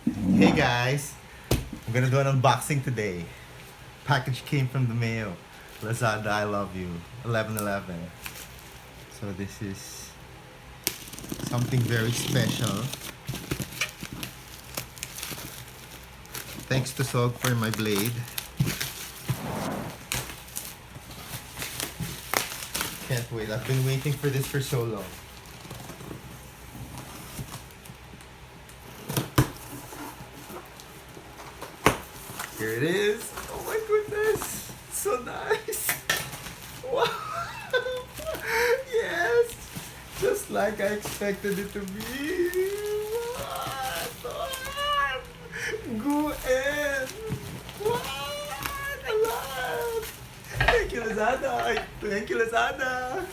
Hey guys, I'm gonna do an unboxing today. Package came from the mail. Lazada, I love you. 1111. So this is something very special. Thanks to Sog for my blade. Can't wait. I've been waiting for this for so long. Here it is. Oh my goodness. So nice. Wow. Yes. Just like I expected it to be. What? Go in. What? I love. Thank you, Lazada. Thank you, Lazada.